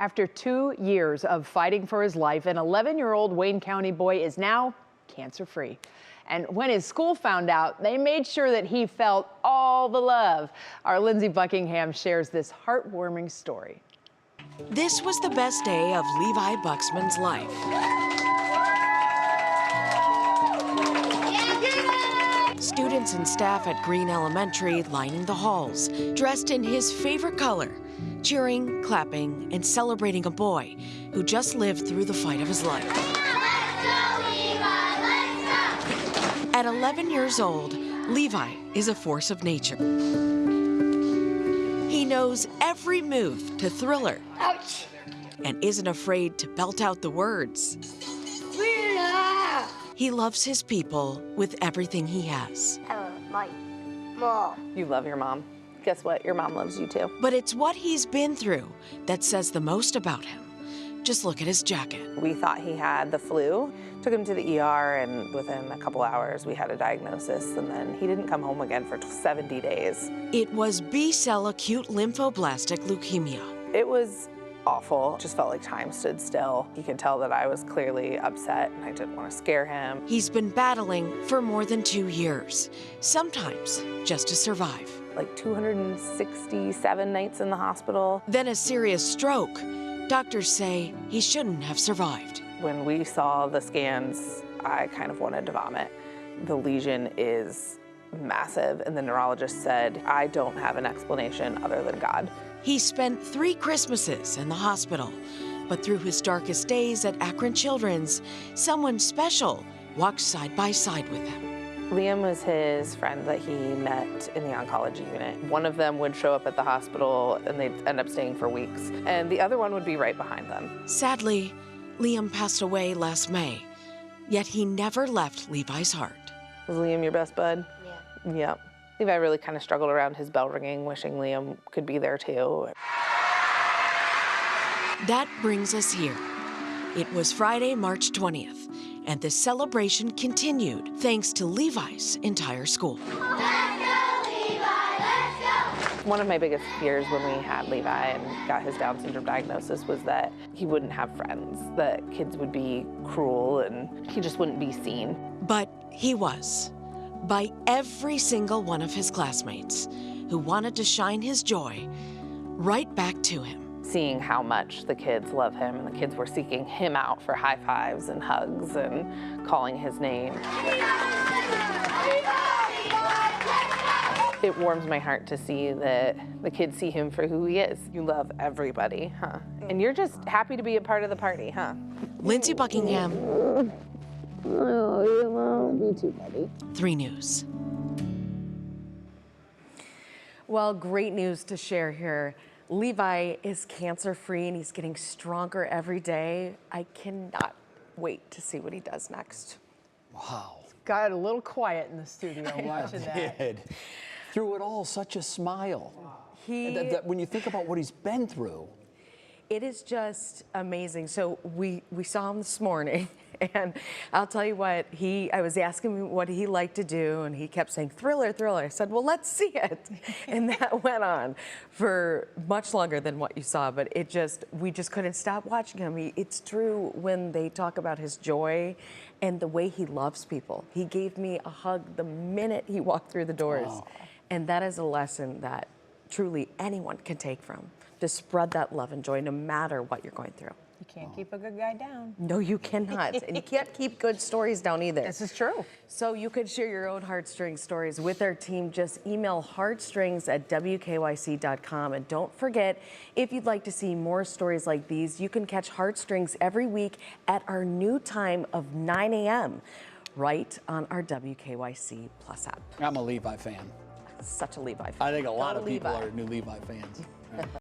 After 2 years of fighting for his life, an 11-year-old Wayne County boy is now cancer-free. And when his school found out, they made sure that he felt all the love. Our Levi Buxman shares this heartwarming story. This was the best day of Levi Buxman's life. Students and staff at Green Elementary lining the halls, dressed in his favorite color, cheering, clapping, and celebrating a boy who just lived through the fight of his life. Let's go, Levi! Let's go! At 11 years old, Levi is a force of nature. He knows every move to Thriller. Ouch! And isn't afraid to belt out the words. He loves his people with everything he has. My mom. You love your mom. Guess what? Your mom loves you too. But it's what he's been through that says the most about him. Just look at his jacket. We thought he had the flu. Took him to the ER, and within a couple hours we had a diagnosis, and then he didn't come home again for 70 days. It was B-cell acute lymphoblastic leukemia. It was awful. Just felt like time stood still. He could tell that I was clearly upset and I didn't want to scare him. He's been battling for more than 2 years, sometimes just to survive. Like 267 nights in the hospital. Then a serious stroke. Doctors say he shouldn't have survived. When we saw the scans, I kind of wanted to vomit. The lesion is massive, and the neurologist said, I don't have an explanation other than God. He spent 3 Christmases in the hospital, but through his darkest days at Akron Children's, someone special walked side by side with him. Liam was his friend that he met in the oncology unit. One of them would show up at the hospital and they'd end up staying for weeks, and the other one would be right behind them. Sadly, Liam passed away last May, yet he never left Levi's heart. Was Liam your best bud? Yeah. Yep. Levi really kind of struggled around his bell ringing, wishing Liam could be there too. That brings us here. It was Friday, March 20th, and the celebration continued thanks to Levi's entire school. Let's go, Levi! Let's go! One of my biggest fears when we had Levi and got his Down syndrome diagnosis was that he wouldn't have friends, that kids would be cruel and he just wouldn't be seen. But he was, by every single one of his classmates who wanted to shine his joy right back to him. Seeing how much the kids love him, and the kids were seeking him out for high fives and hugs and calling his name. It warms my heart to see that the kids see him for who he is. You love everybody, huh? And you're just happy to be a part of the party, huh? Levi Buxman. Oh, me too, buddy. 3 News. Well, great news to share here. Levi is cancer-free and he's getting stronger every day. I cannot wait to see what he does next. Wow. Got a little quiet in the studio watching that. Did. Through it all, such a smile. When you think about what he's been through. It is just amazing. So we saw him this morning, and I'll tell you what, I was asking him what he liked to do, and he kept saying, Thriller, Thriller. I said, well, let's see it. And that went on for much longer than what you saw, but we just couldn't stop watching him. It's true when they talk about his joy and the way he loves people. He gave me a hug the minute he walked through the doors. Oh. And that is a lesson that truly anyone can take from. To spread that love and joy no matter what you're going through. You can't keep a good guy down. No, you cannot. And you can't keep good stories down either. This is true. So you could share your own heartstring stories with our team. Just email heartstrings@wkyc.com. And don't forget, if you'd like to see more stories like these, you can catch Heartstrings every week at our new time of 9 a.m. right on our WKYC Plus app. I'm a Levi fan. Such a Levi fan. I think a lot Go of people Levi. are new Levi fans.